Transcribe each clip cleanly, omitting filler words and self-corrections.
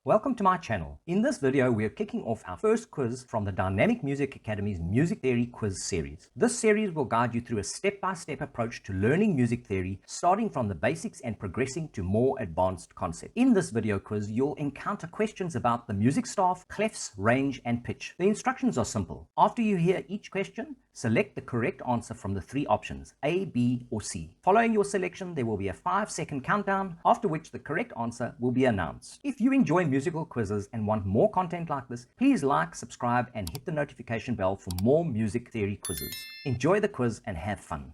Welcome to my channel. In this video, we are kicking off our first quiz from the Dynamic Music Academy's Music Theory Quiz series. This series will guide you through a step-by-step approach to learning music theory, starting from the basics and progressing to more advanced concepts. In this video quiz, you'll encounter questions about the music staff, clefs, range, and pitch. The instructions are simple. After you hear each question, select the correct answer from the three options, A, B, or C. Following your selection, there will be a 5-second countdown, after which the correct answer will be announced. If you enjoy musical quizzes and want more content like this, please like, subscribe, and hit the notification bell for more music theory quizzes. Enjoy the quiz and have fun.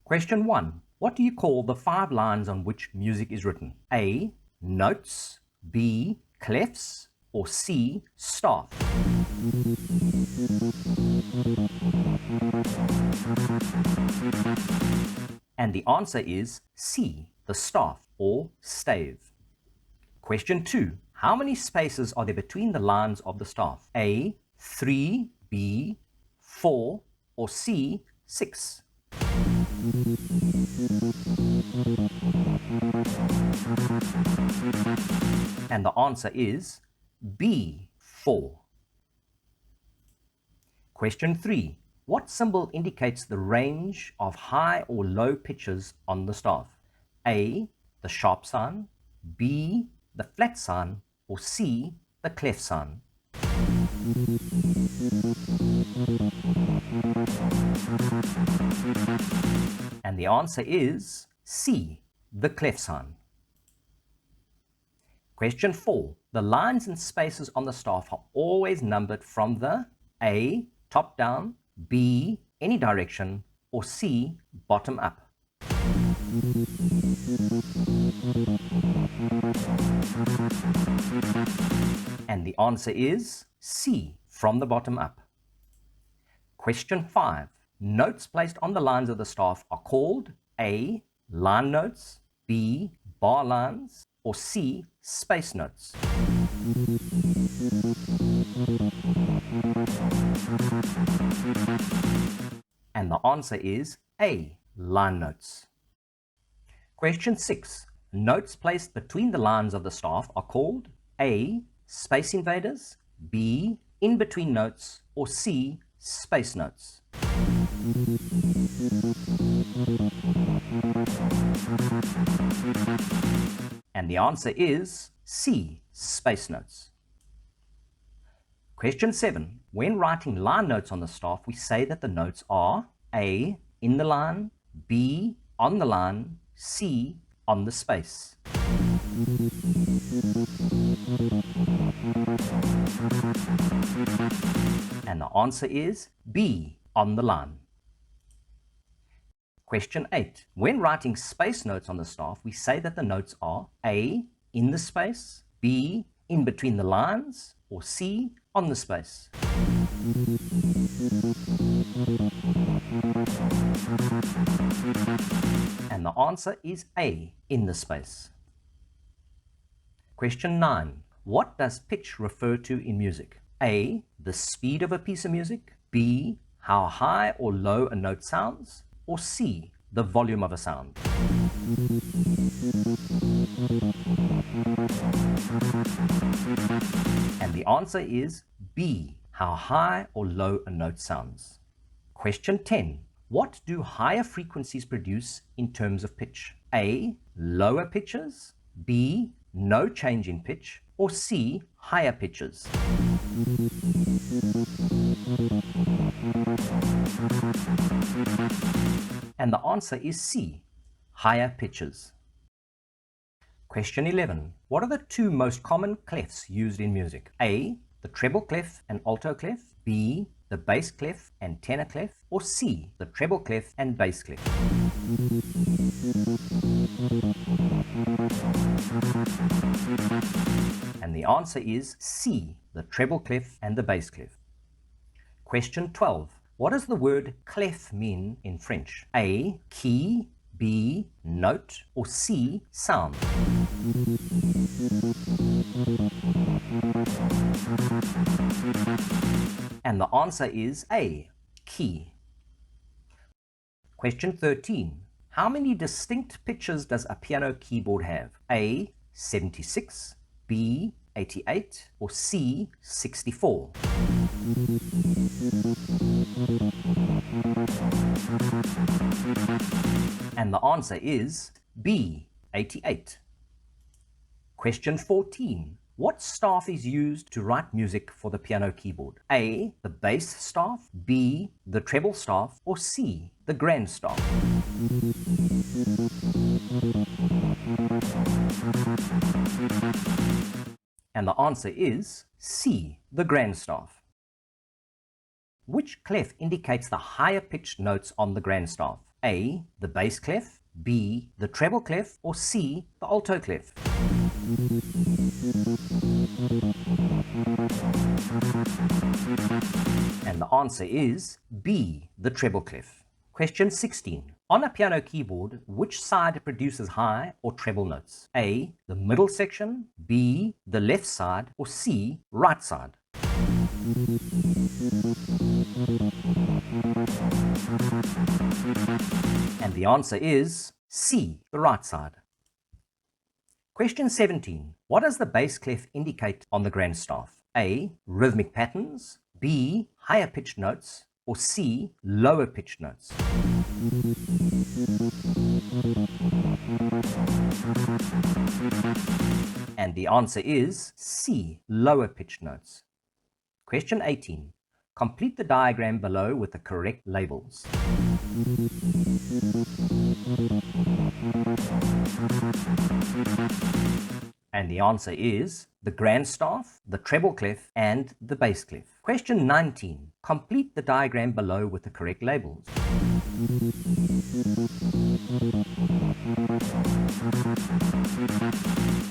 Question 1. What do you call the 5 lines on which music is written? A, notes, B, clefs, or C, staff? And the answer is C, the staff or stave. Question 2. How many spaces are there between the lines of the staff? A, 3, B, 4, or C, 6? And the answer is B, 4. Question 3. What symbol indicates the range of high or low pitches on the staff? A, the sharp sign, B, the flat sign, or C, the clef sign? And the answer is C, the clef sign. Question 4. The lines and spaces on the staff are always numbered from the A, top down, B, any direction, or C, bottom up. And the answer is C, from the bottom up. Question 5. Notes placed on the lines of the staff are called A, line notes, B, bar lines, or C, space notes. And the answer is A, line notes. Question 6. Notes placed between the lines of the staff are called A, space invaders, B, in-between notes, or C, space notes. And the answer is C, space notes. Question 7. When writing line notes on the staff, we say that the notes are A, in the line, B, on the line, C, on the space. And the answer is B, on the line. Question 8. When writing space notes on the staff, we say that the notes are A, in the space, B, in between the lines, or C, on the space. And the answer is A, in the space. Question 9. What does pitch refer to in music? A, the speed of a piece of music, B, how high or low a note sounds, or C, the volume of a sound? And the answer is B, how high or low a note sounds. Question 10. What do higher frequencies produce in terms of pitch? A, lower pitches, B, no change in pitch, or C, higher pitches? And the answer is C, higher pitches. Question 11. What are the 2 most common clefs used in music? A, the treble clef and alto clef, B, the bass clef and tenor clef, or C, the treble clef and bass clef? And the answer is C, the treble clef and the bass clef. Question 12. What does the word clef mean in French? A, key, B, note, or C, sound? And the answer is A, key. Question 13. How many distinct pitches does a piano keyboard have? A, 76, B, 88, or C, 64? And the answer is B, 88. Question 14. What staff is used to write music for the piano keyboard? A, the bass staff, B, the treble staff, or C, the grand staff? And the answer is C, the grand staff. Which clef indicates the higher pitched notes on the grand staff? A, the bass clef, B, the treble clef, or C, the alto clef? And the answer is B, the treble clef. Question 16. On a piano keyboard, which side produces high or treble notes? A, the middle section, B, the left side, or C, right side? And the answer is C, the right side. Question 17. What does the bass clef indicate on the grand staff? A, rhythmic patterns, B, higher pitched notes, or C, lower pitched notes? And the answer is C, lower pitched notes. Question 18. Complete the diagram below with the correct labels. And the answer is the grand staff, the treble clef, and the bass clef. Question 19. Complete the diagram below with the correct labels.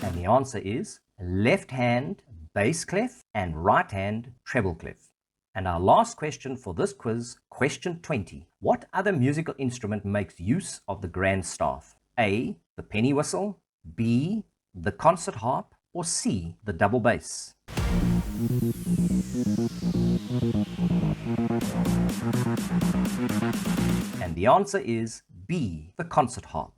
And the answer is left hand, bass clef, and right hand, treble clef. And our last question for this quiz, question 20. What other musical instrument makes use of the grand staff? A, the penny whistle, B, the concert harp, or C, the double bass? And the answer is B, the concert harp.